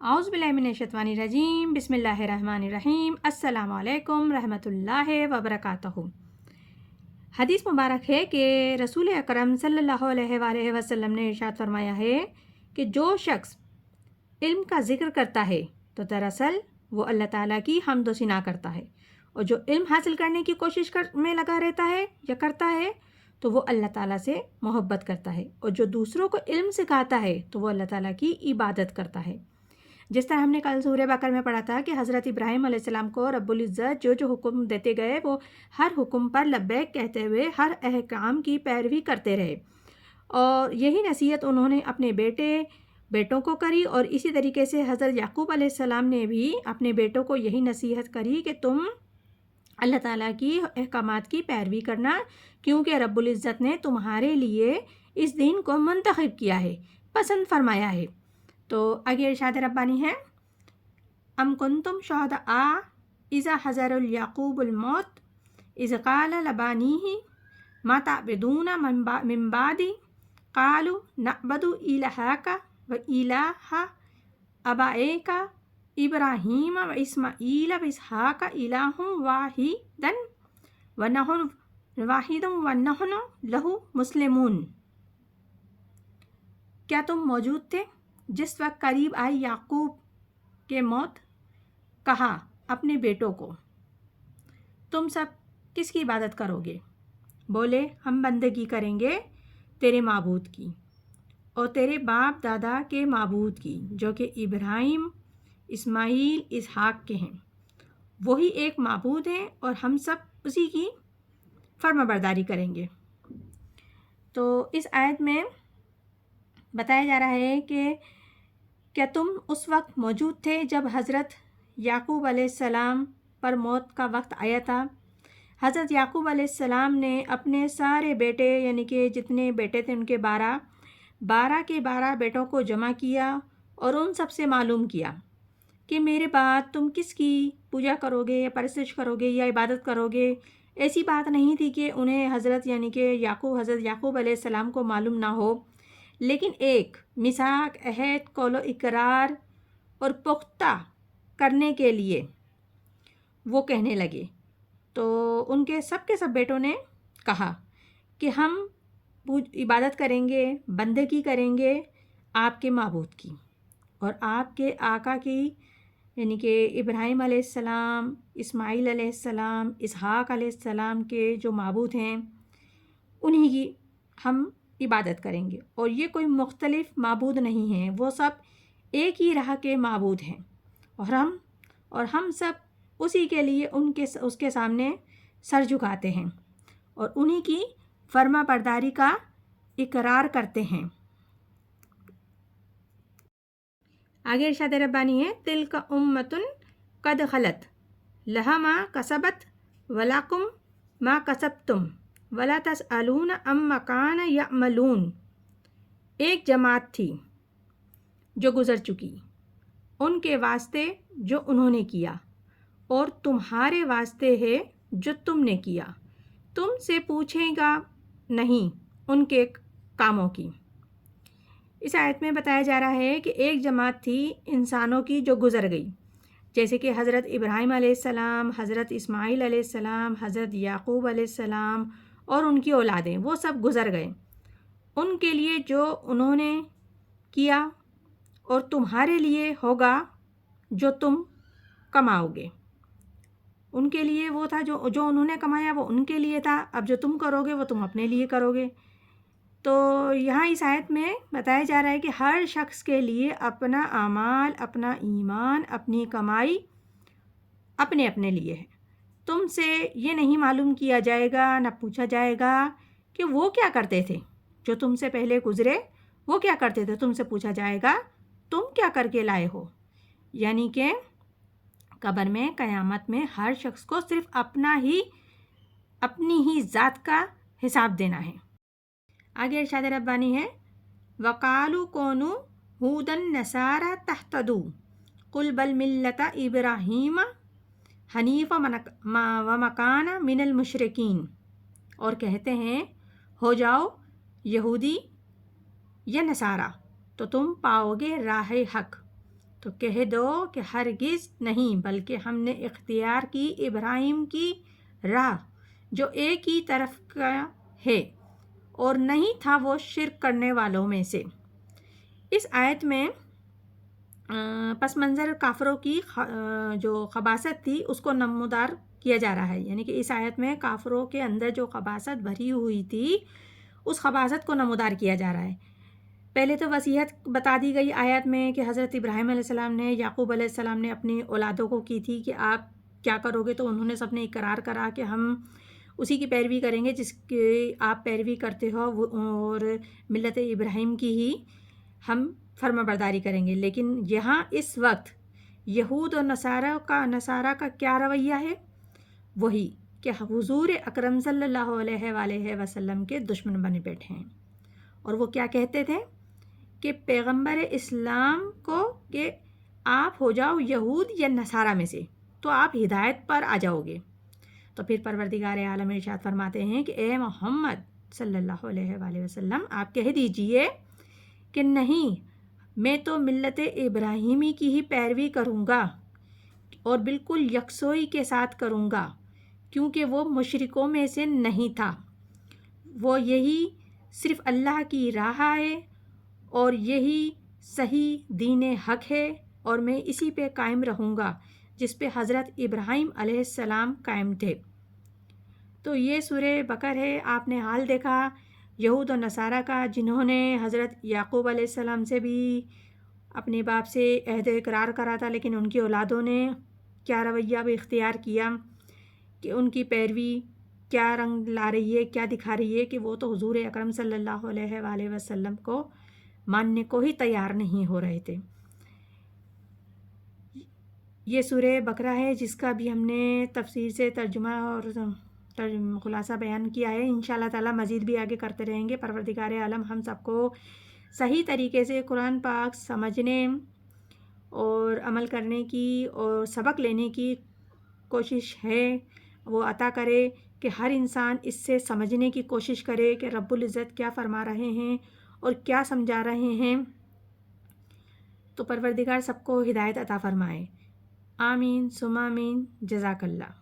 اعوذ باللہ من الشیطان الرجیم بسم اللہ الرحمن الرحیم السلام علیکم رحمۃ اللہ وبرکاتہ۔ حدیث مبارک ہے کہ رسول اکرم صلی اللہ علیہ وآلہ وسلم نے ارشاد فرمایا ہے کہ جو شخص علم کا ذکر کرتا ہے تو دراصل وہ اللہ تعالیٰ کی حمد و ثنا کرتا ہے، اور جو علم حاصل کرنے کی کوشش میں لگا رہتا ہے یا کرتا ہے تو وہ اللہ تعالیٰ سے محبت کرتا ہے، اور جو دوسروں کو علم سکھاتا ہے تو وہ اللہ تعالیٰ کی عبادت کرتا ہے۔ جس طرح ہم نے کل سورہ بقرہ میں پڑھا تھا کہ حضرت ابراہیم علیہ السلام کو رب العزت جو حکم دیتے گئے وہ ہر حکم پر لبیک کہتے ہوئے ہر احکام کی پیروی کرتے رہے، اور یہی نصیحت انہوں نے اپنے بیٹوں کو کری، اور اسی طریقے سے حضرت یعقوب علیہ السلام نے بھی اپنے بیٹوں کو یہی نصیحت کری کہ تم اللہ تعالیٰ کی احکامات کی پیروی کرنا، کیونکہ رب العزت نے تمہارے لیے اس دین کو منتخب کیا ہے، پسند فرمایا ہے۔ تو آگے ارشاد ربانی ہے، ام کنتم شہداء اذا حضر یعقوب الموت اذ قال لبانیہ ما تعبدون من بعدی قالوا نعبد الہک و الہ آبائک ابراہیم و اسماعیل و اسحاق الہ واحد ونحن لہ مسلمون۔ کیا تم موجود تھے جس وقت قریب آئی یعقوب کے موت؟ کہا اپنے بیٹوں کو، تم سب کس کی عبادت کرو گے؟ بولے ہم بندگی کریں گے تیرے معبود کی اور تیرے باپ دادا کے معبود کی، جو کہ ابراہیم، اسماعیل، اسحاق کے ہیں۔ وہی ایک معبود ہیں اور ہم سب اسی کی فرما برداری کریں گے۔ تو اس آیت میں بتایا جا رہا ہے کہ کیا تم اس وقت موجود تھے جب حضرت یعقوب علیہ السلام پر موت کا وقت آیا تھا؟ حضرت یعقوب علیہ السلام نے اپنے سارے بیٹے، یعنی کہ جتنے بیٹے تھے ان کے 12 بیٹوں کو جمع کیا اور ان سب سے معلوم کیا کہ میرے بعد تم کس کی پوجا کرو گے یا پرستش کرو گے یا عبادت کرو گے۔ ایسی بات نہیں تھی کہ انہیں حضرت یعقوب علیہ السلام کو معلوم نہ ہو، لیکن ایک میثاق، عہد، قول و اقرار اور پختہ کرنے کے لیے وہ کہنے لگے۔ تو ان کے سب بیٹوں نے کہا کہ ہم عبادت کریں گے، بندگی کریں گے آپ کے معبود کی اور آپ کے آقا کی، یعنی کہ ابراہیم علیہ السلام، اسماعیل علیہ السلام، اسحاق علیہ السلام کے جو معبود ہیں انہی کی ہم عبادت کریں گے، اور یہ کوئی مختلف معبود نہیں ہیں، وہ سب ایک ہی راہ کے معبود ہیں، اور ہم سب اسی کے لیے اس کے سامنے سر جھکاتے ہیں اور انہی کی فرما برداری کا اقرار کرتے ہیں۔ آگے ارشاد ربانی ہے، تلک امۃ قد خلت لہا ما کسبت ولکم ما کسبتم ولا تسألون عما کان یعملون۔ ایک جماعت تھی جو گزر چکی، ان کے واسطے جو انہوں نے کیا، اور تمہارے واسطے ہے جو تم نے کیا، تم سے پوچھے گا نہیں ان کے کاموں کی۔ اس آیت میں بتایا جا رہا ہے کہ ایک جماعت تھی انسانوں کی جو گزر گئی، جیسے کہ حضرت ابراہیم علیہ السلام، حضرت اسماعیل علیہ السلام، حضرت یعقوب علیہ السلام اور ان کی اولادیں، وہ سب گزر گئے۔ ان کے لیے جو انہوں نے کیا اور تمہارے لیے ہوگا جو تم کماؤ گے۔ ان کے لیے وہ تھا جو انہوں نے کمایا وہ ان کے لیے تھا، اب جو تم کرو گے وہ تم اپنے لیے کرو گے۔ تو یہاں اس آیت میں بتایا جا رہا ہے کہ ہر شخص کے لیے اپنا اعمال، اپنا ایمان، اپنی کمائی اپنے لیے ہے۔ تم سے یہ نہیں معلوم کیا جائے گا، نہ پوچھا جائے گا کہ وہ کیا کرتے تھے، جو تم سے پہلے گزرے وہ کیا کرتے تھے، تم سے پوچھا جائے گا تم کیا کر کے لائے ہو۔ یعنی کہ قبر میں، قیامت میں ہر شخص کو صرف اپنی ہی ذات کا حساب دینا ہے۔ آگے ارشاد ربانی ہے، وَقَالُوا كُونُوا هُودًا نَصَارَىٰ تَهْتَدُوا قُلْ بَلْ مِلَّةَ إِبْرَاهِيمَ حَنِيفًا وَمَا كَانَ مِنَ الْمُشْرِكِينَ۔ اور کہتے ہیں ہو جاؤ یہودی یا نصارہ تو تم پاؤ گے راہ حق، تو کہہ دو کہ ہرگز نہیں، بلکہ ہم نے اختیار کی ابراہیم کی راہ جو ایک ہی طرف کا ہے، اور نہیں تھا وہ شرک کرنے والوں میں سے۔ اس آیت میں پس منظر کافروں کی جو خباثت تھی اس کو نمودار کیا جا رہا ہے، یعنی کہ اس آیت میں کافروں کے اندر جو خباثت بھری ہوئی تھی اس خباثت کو نمودار کیا جا رہا ہے۔ پہلے تو وصیت بتا دی گئی آیت میں کہ حضرت ابراہیم علیہ السلام نے، یعقوب علیہ السلام نے اپنی اولادوں کو کی تھی کہ آپ کیا کرو گے، تو انہوں نے سب نے اقرار کرا کہ ہم اسی کی پیروی کریں گے جس کی آپ پیروی کرتے ہو، اور ملت ابراہیم کی ہی ہم فرما برداری کریں گے۔ لیکن یہاں اس وقت یہود اور نصارہ کا کیا رویہ ہے؟ وہی کہ حضور اکرم صلی اللہ علیہ وآلہ وسلم کے دشمن بنے بیٹھے ہیں، اور وہ کیا کہتے تھے کہ پیغمبر اسلام کو کہ آپ ہو جاؤ یہود یا نصارہ میں سے تو آپ ہدایت پر آ جاؤ گے۔ تو پھر پروردگار عالم ارشاد فرماتے ہیں کہ اے محمد صلی اللہ علیہ وآلہ وسلم آپ کہہ دیجئے کہ نہیں، میں تو ملت ابراہیمی کی ہی پیروی کروں گا، اور بالکل یکسوئی کے ساتھ کروں گا، کیونکہ وہ مشرکوں میں سے نہیں تھا۔ وہ یہی صرف اللہ کی راہ ہے، اور یہی صحیح دین حق ہے، اور میں اسی پہ قائم رہوں گا جس پہ حضرت ابراہیم علیہ السلام قائم تھے۔ تو یہ سورہ بقر ہے۔ آپ نے حال دیکھا یہود و نصارہ کا، جنہوں نے حضرت یعقوب علیہ السلام سے بھی اپنے باپ سے عہد اقرار کرا تھا، لیکن ان کی اولادوں نے کیا رویہ بھی اختیار کیا کہ ان کی پیروی کیا رنگ لا رہی ہے، کیا دکھا رہی ہے کہ وہ تو حضور اکرم صلی اللہ علیہ وآلہ وسلم کو ماننے کو ہی تیار نہیں ہو رہے تھے۔ یہ سورہ بقرہ ہے جس کا بھی ہم نے تفسیر سے ترجمہ اور خلاصہ بیان کیا ہے۔ انشاءاللہ تعالی مزید بھی آگے کرتے رہیں گے۔ پروردگار عالم ہم سب کو صحیح طریقے سے قرآن پاک سمجھنے اور عمل کرنے کی اور سبق لینے کی کوشش ہے، وہ عطا کرے کہ ہر انسان اس سے سمجھنے کی کوشش کرے کہ رب العزت کیا فرما رہے ہیں اور کیا سمجھا رہے ہیں۔ تو پروردگار سب کو ہدایت عطا فرمائے۔ آمین ثم آمین۔ جزاک اللہ۔